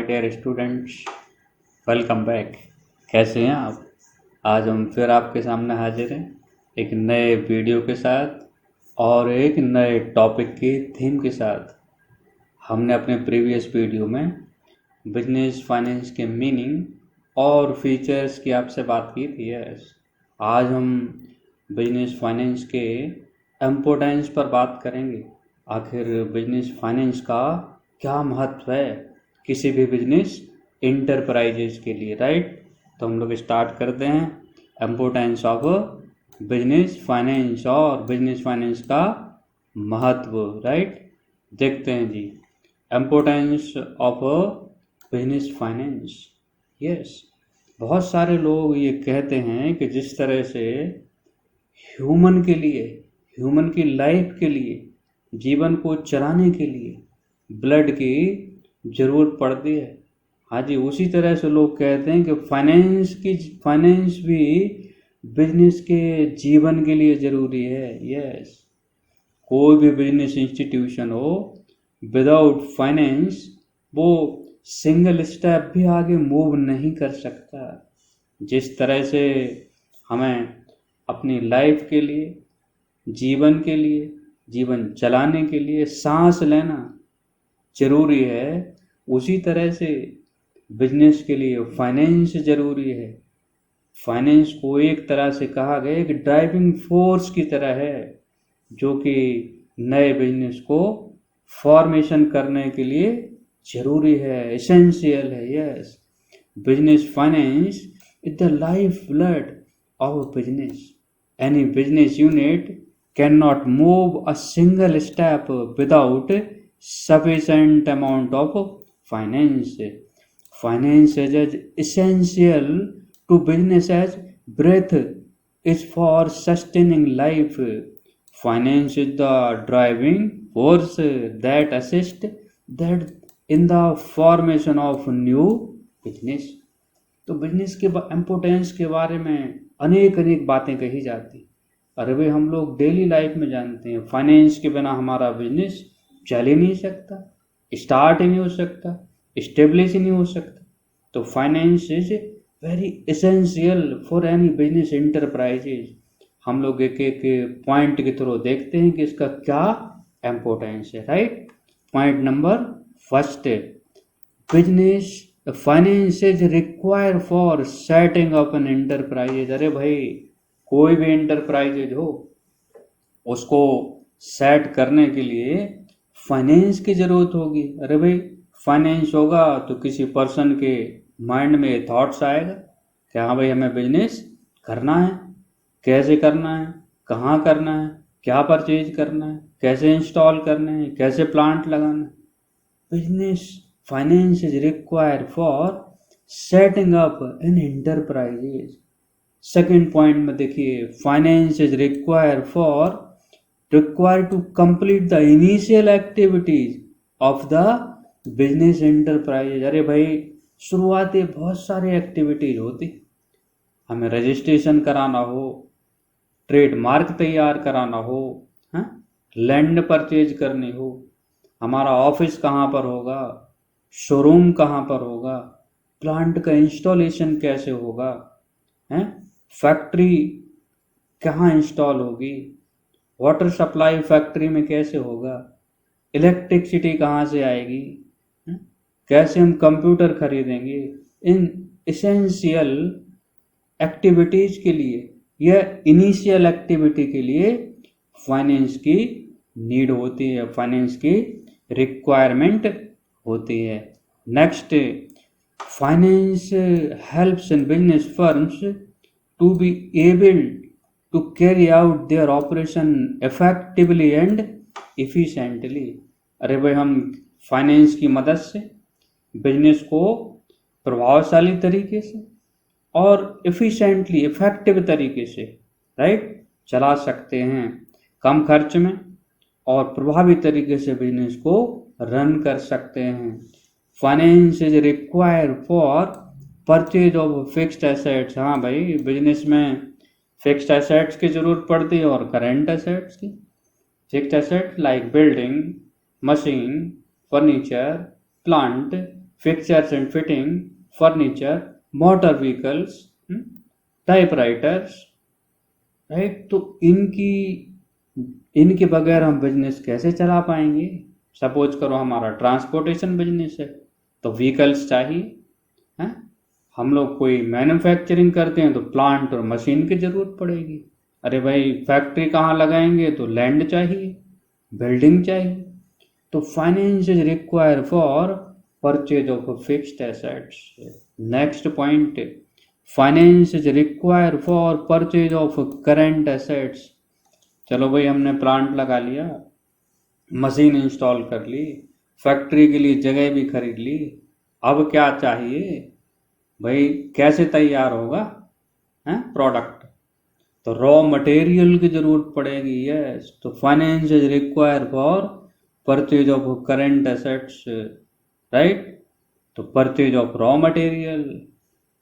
Dear students, welcome back. कैसे हैं आप? आज हम फिर आपके सामने हाजिर हैं एक नए वीडियो के साथ और एक नए टॉपिक के थीम के साथ। हमने अपने प्रीवियस वीडियो में बिजनेस फाइनेंस के मीनिंग और फीचर्स की आपसे बात की थी। आज हम बिजनेस फाइनेंस के इम्पोर्टेंस पर बात करेंगे। आखिर बिजनेस फाइनेंस का क्या महत्व है किसी भी बिजनेस इंटरप्राइजेज के लिए, राइट? तो हम लोग स्टार्ट करते हैं इम्पोर्टेंस ऑफ बिजनेस फाइनेंस और बिजनेस फाइनेंस का महत्व, राइट? देखते हैं जी, importance of business finance. Yes, बहुत सारे लोग ये कहते हैं कि जिस तरह से ह्यूमन के लिए, ह्यूमन की लाइफ के लिए, जीवन को चलाने के लिए ब्लड की ज़रूरत पड़ती है। हाँ जी, उसी तरह से लोग कहते हैं कि फाइनेंस भी बिजनेस के जीवन के लिए ज़रूरी है। यस, कोई भी बिजनेस इंस्टीट्यूशन हो, विदाउट फाइनेंस वो सिंगल स्टेप भी आगे मूव नहीं कर सकता। जिस तरह से हमें अपनी लाइफ के लिए, जीवन के लिए, जीवन चलाने के लिए सांस लेना ज़रूरी है, उसी तरह से बिजनेस के लिए फाइनेंस ज़रूरी है। फाइनेंस को एक तरह से कहा गया एक ड्राइविंग फोर्स की तरह है, जो कि नए बिजनेस को फॉर्मेशन करने के लिए ज़रूरी है, एसेंशियल है। Yes, business finance is the life blood of business. Any business unit cannot move a single step without sufficient amount of finance. Finance is as essential to business as breath is for sustaining life. Finance is the driving force that assists that in the formation of new business. तो business के importance के बारे में अनेक बातें कही जाती। अरे भाई, हम लोग डेली लाइफ में जानते हैं फाइनेंस के बिना हमारा बिजनेस चल ही नहीं सकता, स्टार्ट ही नहीं हो सकता, स्टेब्लिश ही नहीं हो सकता। तो finance is very essential for any business enterprises. हम लोग एक एक पॉइंट के थ्रू देखते हैं कि इसका क्या इम्पोर्टेंस है, right? Point number first, business finance is required for setting up an enterprises. अरे भाई, कोई भी इंटरप्राइजेज हो, उसको सेट करने के लिए फाइनेंस की ज़रूरत होगी। अरे भाई, फाइनेंस होगा तो किसी पर्सन के माइंड में थॉट्स आएगा कि हाँ भाई, हमें बिजनेस करना है, कैसे करना है, कहाँ करना है, क्या परचेज करना है, कैसे इंस्टॉल करने हैं, कैसे प्लांट लगाना है। Business finance is required for setting up an enterprises. Second point में देखिए, finance is required to complete the initial activities of the business enterprise. अरे भाई, शुरुआती बहुत सारे एक्टिविटीज होती। हमें रजिस्ट्रेशन कराना हो, ट्रेडमार्क तैयार कराना हो, लैंड परचेज करनी हो, हमारा ऑफिस कहाँ पर होगा, शोरूम कहाँ पर होगा, प्लांट का इंस्टॉलेशन कैसे होगा, फैक्ट्री कहाँ इंस्टॉल होगी, वाटर सप्लाई फैक्ट्री में कैसे होगा, इलेक्ट्रिसिटी कहाँ से आएगी, कैसे हम कंप्यूटर खरीदेंगे। इन एसेंशियल एक्टिविटीज के लिए, यह इनिशियल एक्टिविटी के लिए फाइनेंस की नीड होती है, फाइनेंस की रिक्वायरमेंट होती है। Next, finance helps in business firms to be able to carry out their operation effectively and efficiently. अरे भाई, हम फाइनेंस की मदद से बिजनेस को प्रभावशाली तरीके से और इफिशिएंटली, इफेक्टिव तरीके से, राइट, चला सकते हैं, कम खर्च में और प्रभावी तरीके से बिजनेस को रन कर सकते हैं। Finance is required for purchase of fixed assets. हाँ भाई, बिजनेस में फिक्स्ड एसेट्स की ज़रूरत पड़ती है और करेंट एसेट्स की। Fixed asset like building, machine, furniture, plant, fixtures and fitting, furniture, motor vehicles, typewriters, right. तो इनके बगैर हम बिजनेस कैसे चला पाएंगे? सपोज करो हमारा ट्रांसपोर्टेशन बिजनेस है तो व्हीकल्स चाहिए, हैं? हम लोग कोई मैन्युफैक्चरिंग करते हैं तो प्लांट और मशीन की जरूरत पड़ेगी। अरे भाई फैक्ट्री कहाँ लगाएंगे तो लैंड चाहिए, बिल्डिंग चाहिए। तो finance is require for purchase of fixed assets. Next point, finance is require for purchase of current assets. चलो भाई हमने प्लांट लगा लिया, मशीन इंस्टॉल कर ली, फैक्ट्री के लिए जगह भी खरीद ली, अब क्या चाहिए भाई? कैसे तैयार होगा है प्रोडक्ट? तो रॉ मटेरियल की जरूरत पड़ेगी। यस, तो finance is require for purchase of current assets, right. तो purchase of raw material,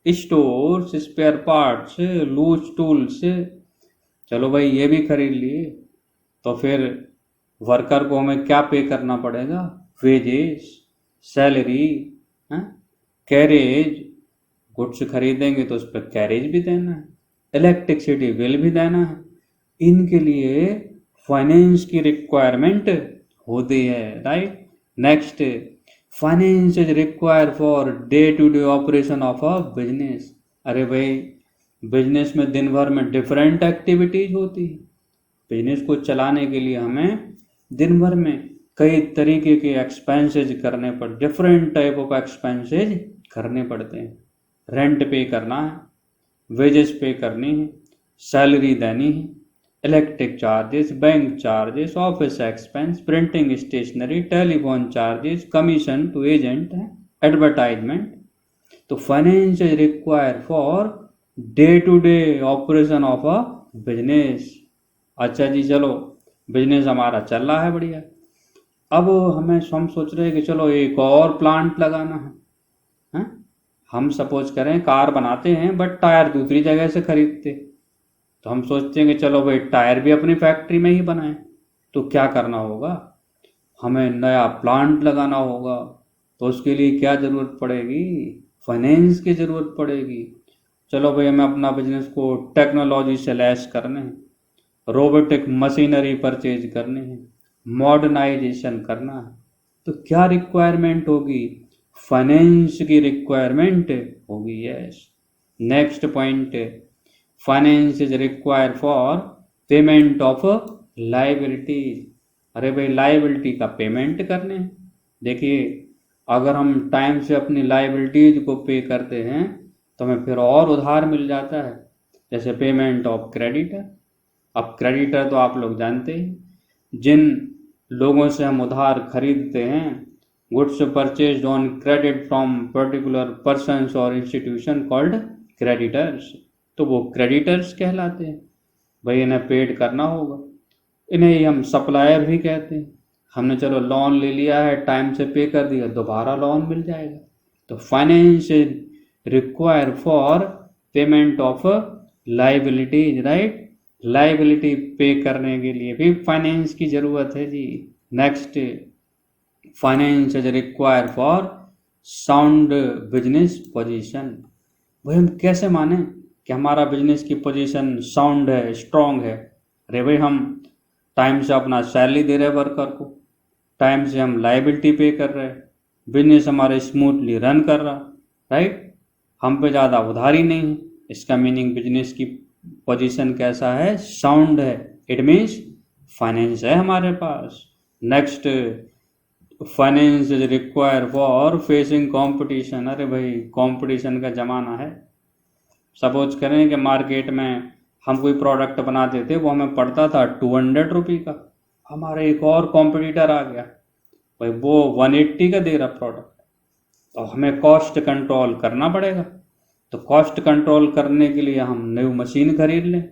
stores, spare parts, loose tools. चलो भाई ये भी खरीद लिए, तो फिर वर्कर को हमें क्या पे करना पड़ेगा? Wages, salary, carriage. गुड्स खरीदेंगे तो उस पर कैरेज भी देना है, इलेक्ट्रिसिटी बिल भी देना है। इनके लिए फाइनेंस की रिक्वायरमेंट होती है, right. Next, finance is require for day to day operation of a business. अरे भाई बिजनेस में दिन भर में डिफरेंट एक्टिविटीज होती है। बिजनेस को चलाने के लिए हमें दिन भर में कई तरीके के एक्सपेंसेज करने पड़, डिफरेंट टाइप ऑफ एक्सपेंसेज करने पड़ते हैं। रेंट पे करना है, वेजेस पे करनी है, सैलरी देनी है, electric charges, bank charges, office expense, printing stationery, telephone charges, commission to agent है, एडवर्टाइजमेंट। तो finance is require for day to day operation of a business. अच्छा जी, चलो बिजनेस हमारा चल रहा है बढ़िया। अब हम सोच रहे हैं कि चलो एक और प्लांट लगाना है? हम सपोज करें कार बनाते हैं बट टायर दूसरी जगह से खरीदते, तो हम सोचते हैं कि चलो भाई टायर भी अपनी फैक्ट्री में ही बनाएं। तो क्या करना होगा? हमें नया प्लांट लगाना होगा। तो उसके लिए क्या ज़रूरत पड़ेगी? फाइनेंस की ज़रूरत पड़ेगी। चलो भाई हमें अपना बिजनेस को टेक्नोलॉजी से लैस करने हैं, रोबोटिक मशीनरी परचेज करने हैं, मॉडर्नाइजेशन करना है। तो क्या रिक्वायरमेंट होगी? फाइनेंस की रिक्वायरमेंट होगी। Yes. Next point, finance is require for payment of liability. अरे भाई लाइबिलिटी का पेमेंट करने हैं। देखिए अगर हम टाइम से अपनी लाइबिलिटीज को पे करते हैं तो हमें फिर और उधार मिल जाता है, जैसे पेमेंट ऑफ क्रेडिटर। अब क्रेडिटर तो आप लोग जानते हैं, जिन लोगों से हम उधार खरीदते हैं, goods purchased on credit from particular persons और इंस्टीट्यूशन कॉल्ड क्रेडिटर्स। तो वो क्रेडिटर्स कहलाते हैं। भाई इन्हें पेड करना होगा। इन्हें ही हम सप्लायर भी कहते हैं। हमने चलो लोन ले लिया है, टाइम से पे कर दिया, दोबारा लोन मिल जाएगा। तो finance require for payment of liabilities, right. Liability पे करने के लिए भी फाइनेंस की जरूरत है जी। Next, finance is require for sound business position. भाई हम कैसे माने कि हमारा बिजनेस की पोजीशन साउंड है, स्ट्रांग है? अरे भाई हम टाइम से अपना सैलरी दे रहे वर्कर को, टाइम से हम लाइबिलिटी पे कर रहे हैं, बिजनेस हमारे स्मूथली रन कर रहा, राइट। हम पे ज़्यादा उधारी नहीं है। इसका मीनिंग बिजनेस की पोजीशन कैसा है? साउंड है। इट मीन्स फाइनेंस है हमारे पास। Next, finance is require for facing competition. अरे भाई कंपटीशन का ज़माना है। सपोज करें कि मार्केट में हम कोई प्रोडक्ट बनाते थे, वो हमें पड़ता था 200 रुपये का, हमारा एक और कॉम्पिटिटर आ गया भाई वो 180 का दे रहा प्रोडक्ट। तो हमें कॉस्ट कंट्रोल करना पड़ेगा। तो कॉस्ट कंट्रोल करने के लिए हम न्यू मशीन खरीद लें,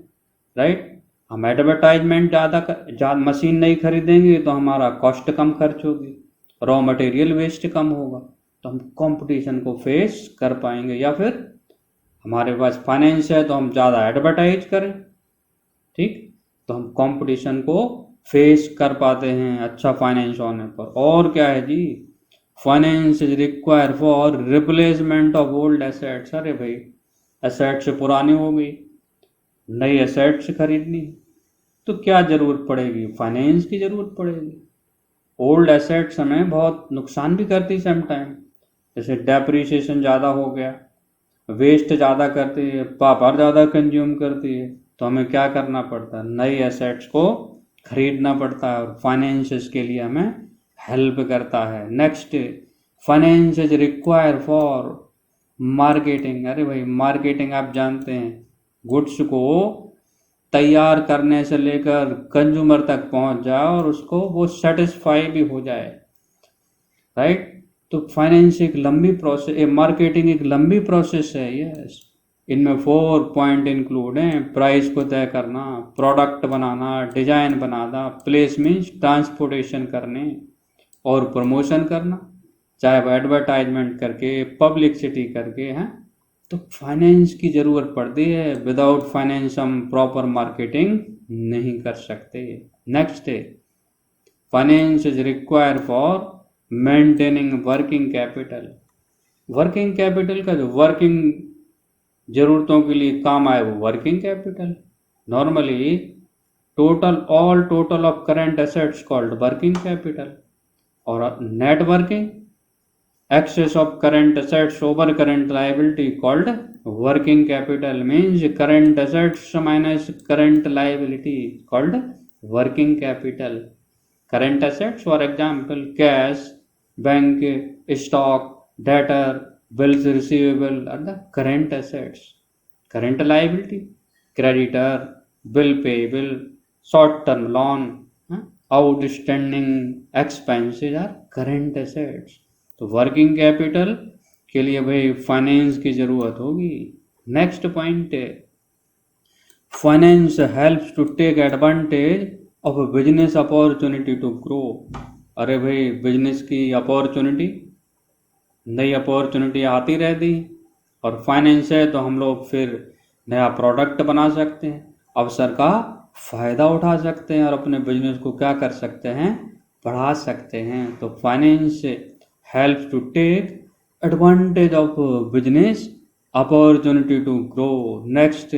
राइट। हम एडवर्टाइजमेंट ज़्यादा मशीन नहीं खरीदेंगे तो हमारा कॉस्ट कम खर्च होगी, रॉ मटेरियल वेस्ट कम होगा, तो हम कंपटीशन को फेस कर पाएंगे। या फिर हमारे पास फाइनेंस है तो हम ज़्यादा एडवर्टाइज करें, ठीक, तो हम कंपटीशन को फेस कर पाते हैं अच्छा फाइनेंस होने पर। और क्या है जी, finance is require for replacement of old assets. अरे भाई एसेट्स पुरानी हो गई, नई एसेट्स खरीदनी, तो क्या जरूरत पड़ेगी? फाइनेंस की जरूरत पड़ेगी। ओल्ड एसेट्स हमें बहुत नुकसान भी करती है समटाइम, जैसे डेप्रिसिएशन ज़्यादा हो गया, वेस्ट ज़्यादा करती है, पावर ज़्यादा कंज्यूम करती है, तो हमें क्या करना पड़ता है? नई एसेट्स को खरीदना पड़ता है, और फाइनेंस इसके लिए हमें हेल्प करता है। Next, finance is require for marketing. अरे भाई मार्केटिंग आप जानते हैं, गुड्स को तैयार करने से लेकर कंज्यूमर तक पहुंच जाए और उसको वो सेटिस्फाई भी हो जाए, राइट? तो फाइनेंस एक लंबी प्रोसेस, मार्केटिंग एक लंबी प्रोसेस है। यस, इनमें 4 पॉइंट इंक्लूड हैं: प्राइस को तय करना, प्रोडक्ट बनाना, डिजाइन बनाना, प्लेस मीन्स ट्रांसपोर्टेशन करने, और प्रमोशन करना, चाहे वो एडवर्टाइजमेंट करके, पब्लिसिटी करके हैं। तो फाइनेंस की ज़रूरत पड़ती है, विदाउट फाइनेंस हम प्रॉपर मार्केटिंग नहीं कर सकते। नेक्स्ट है, finance is require for maintaining working capital. Working capital का जो वर्किंग ज़रूरतों के लिए काम आए वो working capital. Normally all total of current assets called working capital, और net working excess of current assets over current liability called working capital, means current assets minus current liability called working capital. Current assets, for example, cash, bank, stock, debtor, bills receivable are the current assets. Current liability, creditor, bill payable, short term loan, outstanding expenses are current assets. तो working capital के लिए भाई finance की जरूरत होगी। Next point है, finance helps to take advantage of business opportunity to grow. अरे भाई बिजनेस की अपॉर्चुनिटी, नई अपॉर्चुनिटी आती रहती, और फाइनेंस है तो हम लोग फिर नया प्रोडक्ट बना सकते हैं, अवसर का फायदा उठा सकते हैं, और अपने बिजनेस को क्या कर सकते हैं? बढ़ा सकते हैं। तो finance helps to take advantage of business opportunity to grow. Next,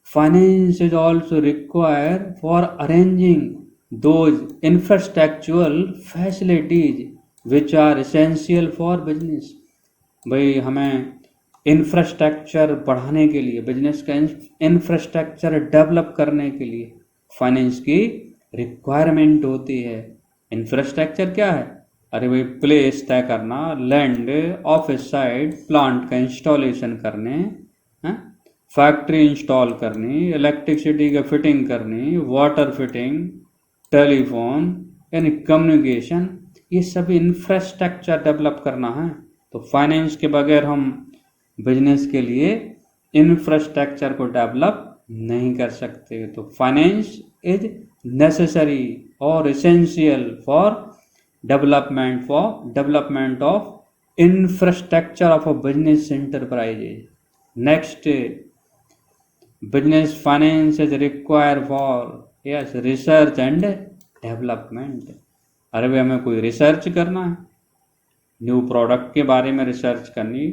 finance is also required for arranging those infrastructural facilities which are essential for business. भाई हमें इंफ्रास्ट्रक्चर बढ़ाने के लिए, बिजनेस का इंफ्रास्ट्रक्चर डेवलप करने के लिए फाइनेंस की रिक्वायरमेंट होती है। इंफ्रास्ट्रक्चर क्या है? अरे भाई प्लेस तय करना, लैंड, ऑफिस साइट, प्लांट का इंस्टॉलेशन करने, फैक्ट्री इंस्टॉल करनी, इलेक्ट्रिसिटी का फिटिंग करनी, वाटर फिटिंग, टेलीफोन यानी कम्युनिकेशन, ये सभी इंफ्रास्ट्रक्चर डेवलप करना है। तो फाइनेंस के बगैर हम बिजनेस के लिए इंफ्रास्ट्रक्चर को डेवलप नहीं कर सकते। तो फाइनेंस इज नेसेसरी और essential for development of infrastructure of a business enterprises. Next, business finance is required for research and development. अरे भाई हमें कोई रिसर्च करना है, न्यू प्रोडक्ट के बारे में रिसर्च करनी,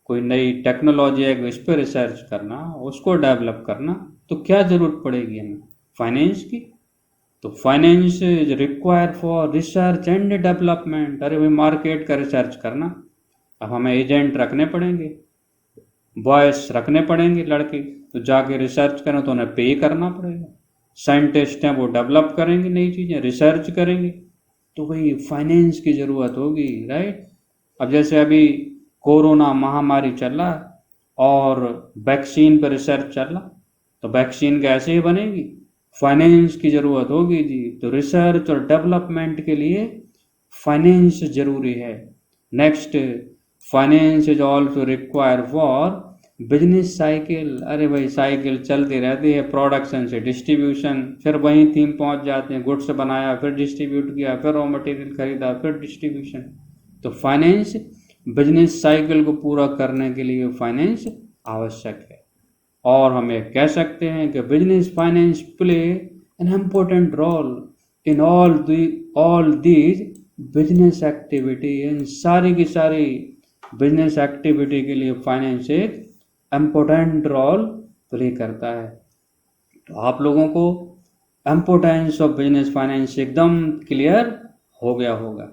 कोई नई टेक्नोलॉजी है उस पर रिसर्च करना, उसको डेवलप करना, तो क्या जरूरत पड़ेगी हमें? फाइनेंस की। तो finance is require for research and development. अरे भाई मार्केट का रिसर्च करना, अब हमें एजेंट रखने पड़ेंगे, बॉयस रखने पड़ेंगे, लड़के, तो जाके रिसर्च करें तो उन्हें पे करना पड़ेगा। साइंटिस्ट हैं वो डेवलप करेंगे नई चीज़ें, रिसर्च करेंगे, तो भाई फाइनेंस की ज़रूरत होगी, राइट? अब जैसे अभी कोरोना महामारी चल रहा है और वैक्सीन पर रिसर्च चल रहा, तो वैक्सीन कैसे ही बनेगी? फाइनेंस की ज़रूरत होगी जी। तो रिसर्च और डेवलपमेंट के लिए फाइनेंस जरूरी है। Next, finance is also require for business cycle. अरे भाई साइकिल चलती रहती है, प्रोडक्शन से डिस्ट्रीब्यूशन, फिर वहीं थीम पहुंच जाते हैं, गुड्स बनाया, फिर डिस्ट्रीब्यूट किया, फिर रॉ मटेरियल खरीदा, फिर डिस्ट्रीब्यूशन। तो फाइनेंस बिजनेस साइकिल को पूरा करने के लिए फाइनेंस आवश्यक है। और हमें कह सकते हैं कि business finance play an important role in all these business activity, इन सारी की सारी बिजनेस एक्टिविटी के लिए फाइनेंस एक इम्पोर्टेंट रोल प्ले करता है। तो आप लोगों को इम्पोर्टेंस ऑफ बिजनेस फाइनेंस एकदम क्लियर हो गया होगा।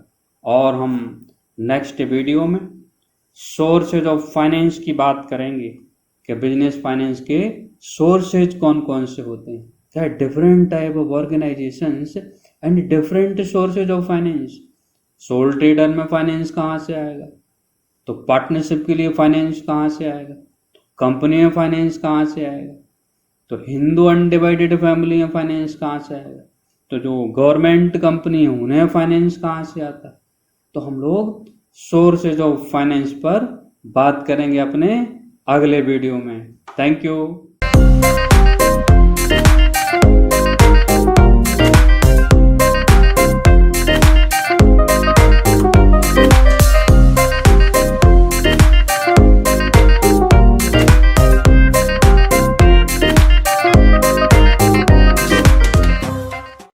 और हम नेक्स्ट वीडियो में सोर्सेज ऑफ फाइनेंस की बात करेंगे कि बिजनेस फाइनेंस के सोर्सेज कौन कौन से होते हैं, क्या different type of organisations and different sources of finance. Soul trader में फाइनेंस कहाँ से आएगा, तो पार्टनरशिप के लिए फाइनेंस कहाँ से आएगा, तो कंपनी में फाइनेंस कहाँ से आएगा, तो हिंदू अनडिवाइडेड फैमिली में फाइनेंस कहाँ से आएगा, तो जो गवर्नमेंट कंपनी है उन्हें फाइनेंस कहाँ से आता है। तो हम लोग सोर्सेज ऑफ फाइनेंस पर बात करेंगे अपने अगले वीडियो में। Thank you.